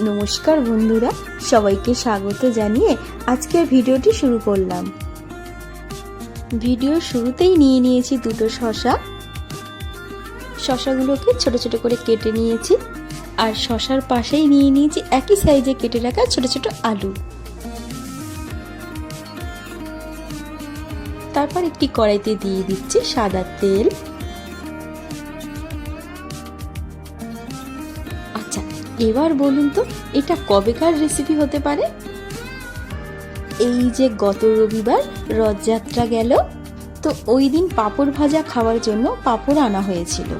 নমস্কার বন্ধুরা, সবাইকে স্বাগত জানিয়ে আজকের ভিডিওটি শুরু করলাম। ভিডিওর শুরুতেই নিয়ে নিয়েছি দুটো শসা। শসাগুলোকে ছোট ছোট করে কেটে নিয়েছি, আর শসার পাশেই নিয়ে নিয়েছি একই সাইজে কেটে রাখা ছোট ছোট আলু। তারপর একটি কড়াইতে দিয়ে দিচ্ছি সাদা তেল। আচ্ছা, এবার বলুন তো এটা কবেকার রেসিপি হতে পারে? এই যে গত রবিবার রথযাত্রা গেল, তো ওই দিন পাঁপড় ভাজা খাওয়ার জন্য পাঁপড় আনা হয়েছিল।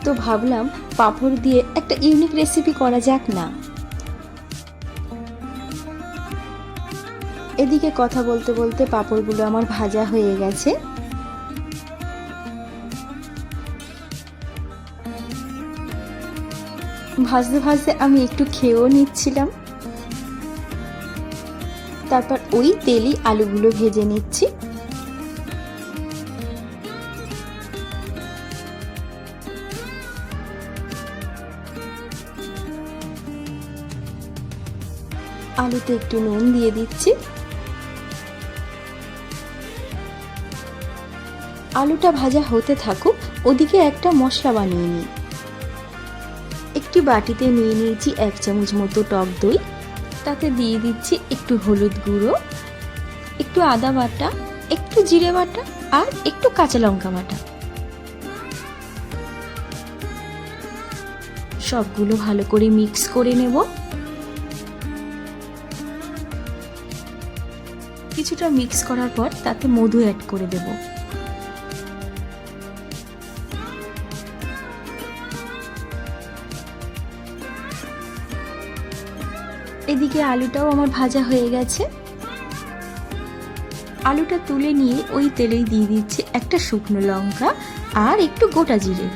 তো ভাবলাম পাঁপড় দিয়ে একটা ইউনিক রেসিপি করা যাক না। এদিকে কথা বলতে বলতে পাঁপড়গুলো আমার ভাজা হয়ে গেছে। ভাজতে ভাজতে আমি একটু খেয়েও নিচ্ছিলাম। তারপর ওই তেলই আলুগুলো ভেজে নিচ্ছি। আলুতে একটু নুন দিয়ে দিচ্ছি। আলুটা ভাজা হতে থাকুক, ওদিকে একটা মশলা বানিয়ে নিই। একটি বাটিতে নিয়ে নিয়েছি 1 চামচ মতো টক দই। তাতে দিয়ে দিচ্ছি একটু হলুদ গুঁড়ো, একটু আদা বাটা, একটু জিরে বাটা আর একটু কাঁচা লঙ্কা বাটা। সবগুলো ভালো করে মিক্স করে নেব। কিছুটা মিক্স করার পর তাতে মধু অ্যাড করে দেব। এদিকে আলুটাও আমার ভাজা হয়ে গেছে। আলুটা তুলে নিয়ে ওই তেলেই দিয়ে দিচ্ছি একটা শুকনো লঙ্কা আর একটু গোটা জিরে।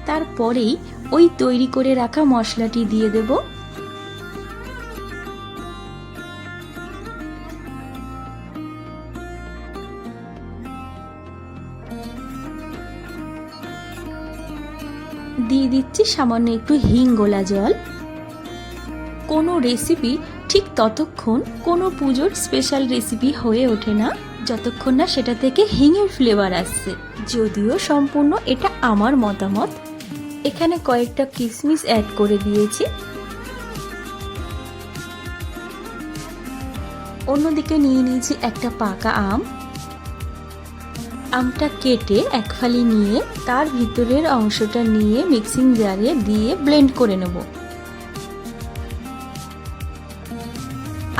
তারপরেই ওই তৈরি করে রাখা মশলাটি দিয়ে দেব। দিয়ে দিচ্ছি সামান্য একটু হিং গোলা জল। কোনো রেসিপি ঠিক ততক্ষণ কোনো পুজোর স্পেশাল রেসিপি হয়ে ওঠে না যতক্ষণ না সেটা থেকে হিঙের ফ্লেভার আসছে। যদিও সম্পূর্ণ এটা আমার মতামত। এখানে কয়েকটা কিশমিশ অ্যাড করে দিয়েছি। অন্যদিকে নিয়ে নিয়েছি একটা পাকা আম। আমটা কেটে এক ফালি নিয়ে তার ভিতরের অংশটা নিয়ে মিক্সিং জারে দিয়ে ব্লেন্ড করে নেব।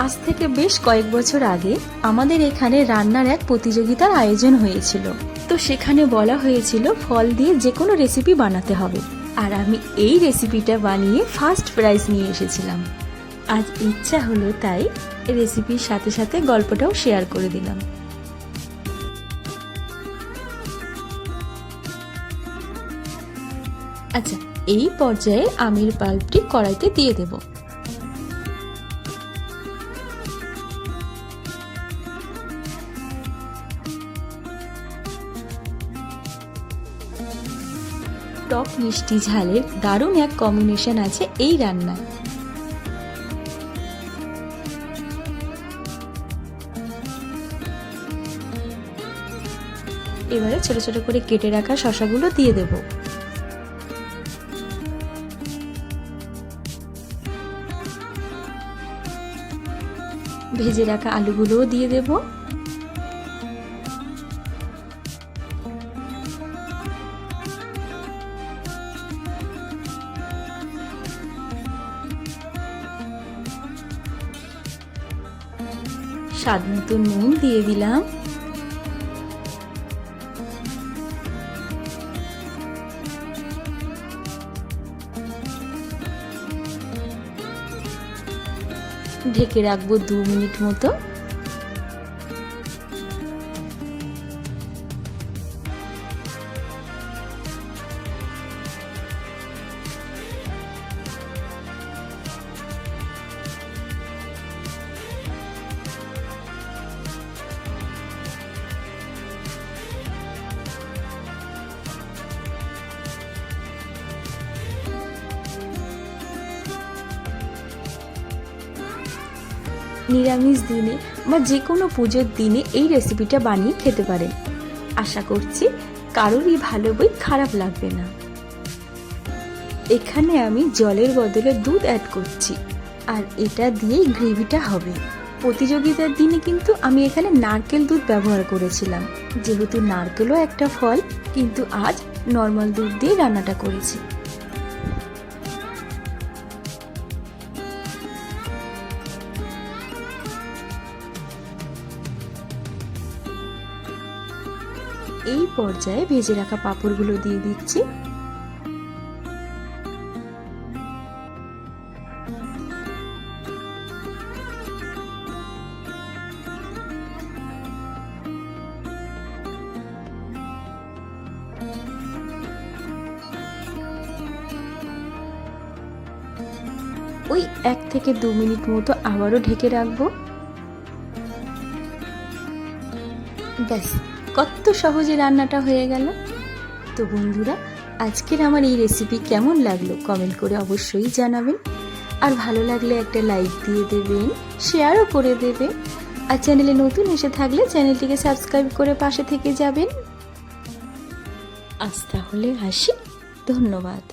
আজ থেকে বেশ কয়েক বছর আগে আমাদের এখানে রান্নার এক প্রতিযোগিতার আয়োজন হয়েছিল। তো সেখানে বলা হয়েছিল ফল দিয়ে যে কোনো রেসিপি বানাতে হবে, আর আমি এই রেসিপিটা বানিয়ে ফার্স্ট প্রাইজ নিয়ে এসেছিলাম। আজ ইচ্ছা হলো তাই রেসিপির সাথে সাথে গল্পটাও শেয়ার করে দিলাম। আচ্ছা, এই পর্যায়ে আমের পাল্পটি কড়াইতে দিয়ে দেব। টক মিষ্টি ঝালের দারুণ এক কম্বিনেশন আছে এই রান্নায়। এবারে ছোট ছোট করে কেটে রাখা শসাগুলো দিয়ে দেব। ভেজে রাখা আলুগুলোও দিয়ে দেব। স্বাদ মতো নুন দিয়ে দিলাম। ঢেকে রাখবো 2 মিনিট মতো। নিরামিষ দিনে বা যে কোনো পুজোর দিনে এই রেসিপিটা বানিয়ে খেতে পারেন। আশা করছি কারোরই ভালো বই খারাপ লাগবে না। এখানে আমি জলের বদলে দুধ অ্যাড করছি, আর এটা দিয়েই গ্রেভিটা হবে। প্রতিযোগিতার দিনে কিন্তু আমি এখানে নারকেল দুধ ব্যবহার করেছিলাম, যেহেতু নারকেলও একটা ফল, কিন্তু আজ নর্মাল দুধ দিয়ে রান্নাটা করেছি। এই পর্যায়ে ভেজে রাখা পাঁপড়গুলো দিয়ে দিচ্ছি। ওই 1 থেকে 2 মিনিট মতো আবারও ঢেকে রাখবো। ব্যাস, কত সহজে রান্নাটা হয়ে গেল। তো বন্ধুরা, আজকের আমার এই রেসিপি কেমন লাগলো কমেন্ট করে অবশ্যই জানাবেন। আর ভালো লাগলে একটা লাইক দিয়ে দেবেন, শেয়ারও করে দেবেন। আর চ্যানেলে নতুন এসে থাকলে চ্যানেলটিকে সাবস্ক্রাইব করে পাশে থেকে যাবেন। আজ তাহলে আসি, ধন্যবাদ।